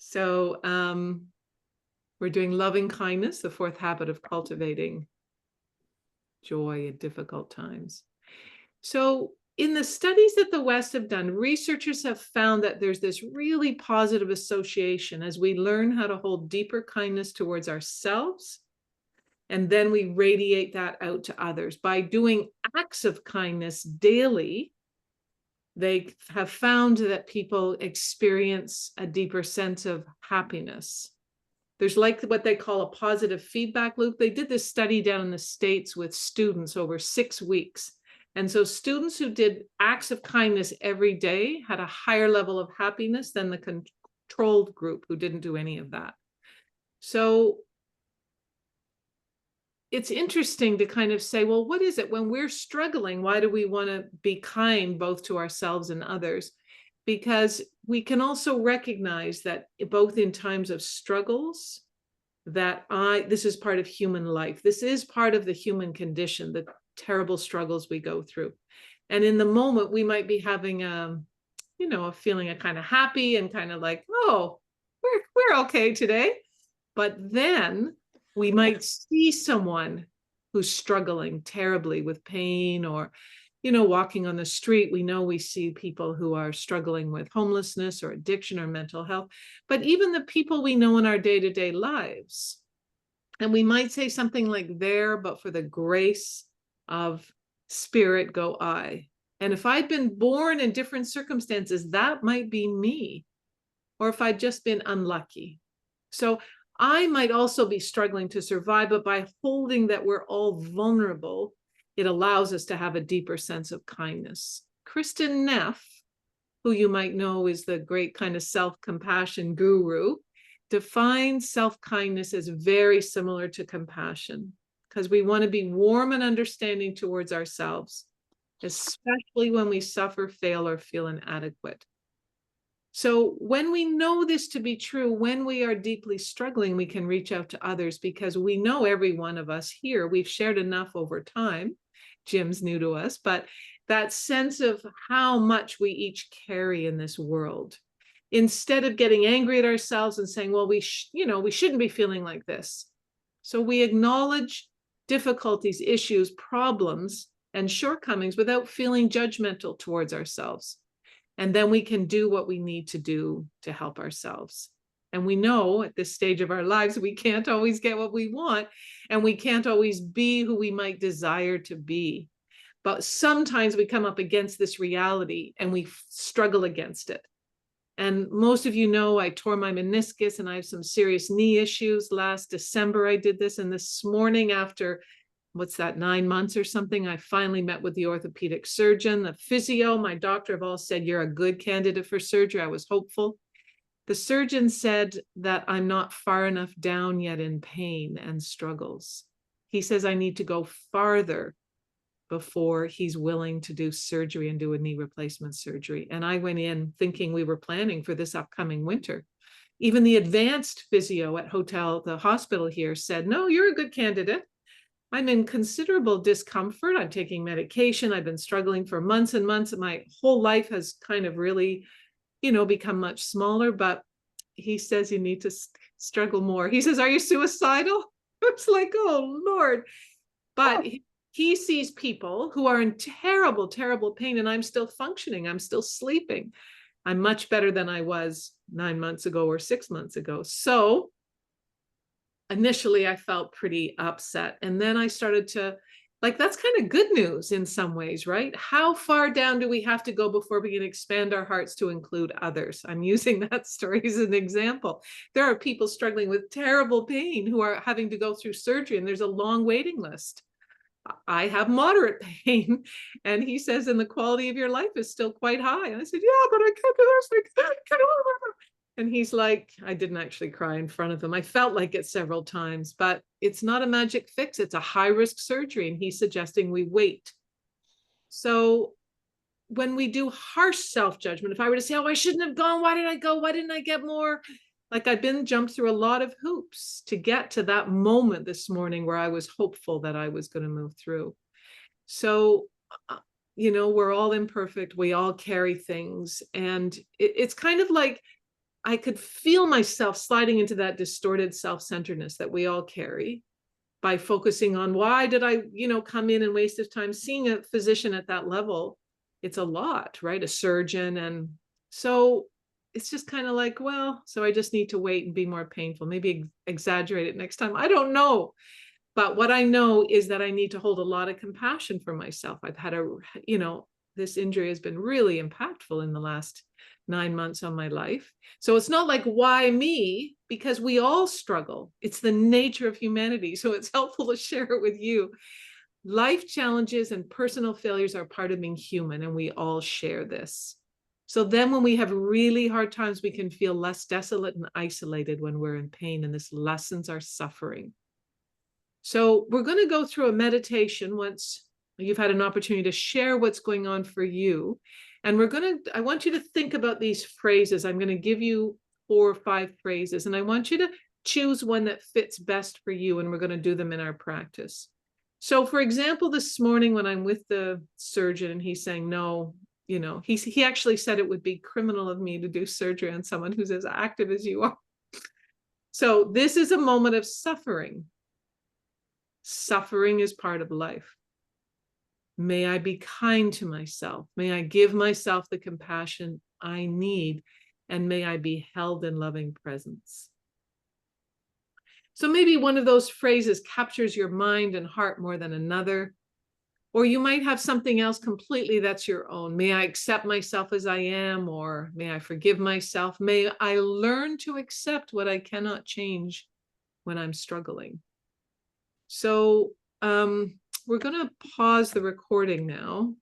So we're doing loving kindness, the fourth habit of cultivating joy in difficult times. So in the studies that the West have done, researchers have found that there's this really positive association as we learn how to hold deeper kindness towards ourselves, and then we radiate that out to others. By doing acts of kindness daily, they have found that people experience a deeper sense of happiness. There's like what they call a positive feedback loop. They did this study down in the States with students over 6 weeks. And so students who did acts of kindness every day had a higher level of happiness than the controlled group who didn't do any of that. So it's interesting to kind of say, well, what is it when we're struggling? Why do we want to be kind both to ourselves and others? Because we can also recognize that both in times of struggles, that this is part of human life. This is part of the human condition, the terrible struggles we go through. And in the moment, we might be having a feeling of kind of happy and kind of like, oh, we're okay today. But then we might see someone who's struggling terribly with pain, or walking on the street, we see people who are struggling with homelessness or addiction or mental health, but even the people we know in our day-to-day lives. And we might say something like, there, but for the grace of spirit go I. And if I'd been born in different circumstances, that might be me. Or if I'd just been unlucky. So I might also be struggling to survive, but by holding that we're all vulnerable, it allows us to have a deeper sense of kindness. Kristen Neff, who you might know is the great kind of self-compassion guru, defines self-kindness as very similar to compassion, because we want to be warm and understanding towards ourselves, especially when we suffer, fail, or feel inadequate. So when we know this to be true, when we are deeply struggling, we can reach out to others, because we know every one of us here, we've shared enough over time. Jim's new to us, but that sense of how much we each carry in this world. Instead of getting angry at ourselves and saying, well, we shouldn't be feeling like this. So we acknowledge difficulties, issues, problems, and shortcomings without feeling judgmental towards ourselves. And then we can do what we need to do to help ourselves. And we know at this stage of our lives, we can't always get what we want, and we can't always be who we might desire to be. But sometimes we come up against this reality and we struggle against it. And most of you know, I tore my meniscus and I have some serious knee issues. Last December, I did this. And this morning, after 9 months or something, I finally met with the orthopedic surgeon, the physio. My doctor have all said, you're a good candidate for surgery. I was hopeful. The surgeon said that I'm not far enough down yet in pain and struggles. He says I need to go farther before he's willing to do surgery and do a knee replacement surgery. And I went in thinking we were planning for this upcoming winter. Even the advanced physio at the hospital here said, no, you're a good candidate. I'm in considerable discomfort. I'm taking medication. I've been struggling for months and months. My whole life has kind of really, become much smaller, but he says you need to struggle more. He says, are you suicidal? It's like, oh, Lord. But he sees people who are in terrible, terrible pain, and I'm still functioning. I'm still sleeping. I'm much better than I was 9 months ago or 6 months ago. So initially I felt pretty upset. And then I started to, that's kind of good news in some ways, right? How far down do we have to go before we can expand our hearts to include others? I'm using that story as an example. There are people struggling with terrible pain who are having to go through surgery, and there's a long waiting list. I have moderate pain. And he says, and the quality of your life is still quite high. And I said, yeah, but I can't do this. And he's like, I didn't actually cry in front of him. I felt like it several times, but it's not a magic fix. It's a high risk surgery. And he's suggesting we wait. So when we do harsh self-judgment, if I were to say, oh, I shouldn't have gone. Why did I go? Why didn't I get more? I've been jumped through a lot of hoops to get to that moment this morning where I was hopeful that I was going to move through. So, we're all imperfect. We all carry things. And it's kind of like I could feel myself sliding into that distorted self-centeredness that we all carry by focusing on why did I, come in and waste this time. Seeing a physician at that level, it's a lot, right? A surgeon. And so it's just kind of like, well, so I just need to wait and be more painful, maybe exaggerate it next time. I don't know. But what I know is that I need to hold a lot of compassion for myself. I've had this injury has been really impactful in the last 9 months of my life. So it's not like, why me? Because we all struggle. It's the nature of humanity. So it's helpful to share it with you. Life challenges and personal failures are part of being human, and we all share this. So then when we have really hard times, we can feel less desolate and isolated when we're in pain, and this lessens our suffering. So we're going to go through a meditation once you've had an opportunity to share what's going on for you. And I want you to think about these phrases. I'm going to give you 4 or 5 phrases, and I want you to choose one that fits best for you. And we're going to do them in our practice. So for example, this morning when I'm with the surgeon and he's saying, no, he actually said it would be criminal of me to do surgery on someone who's as active as you are. So this is a moment of suffering. Suffering is part of life. May I be kind to myself. May I give myself the compassion I need, and may I be held in loving presence. So maybe one of those phrases captures your mind and heart more than another. Or you might have something else completely that's your own. May I accept myself as I am, or may I forgive myself. May I learn to accept what I cannot change when I'm struggling. So we're going to pause the recording now.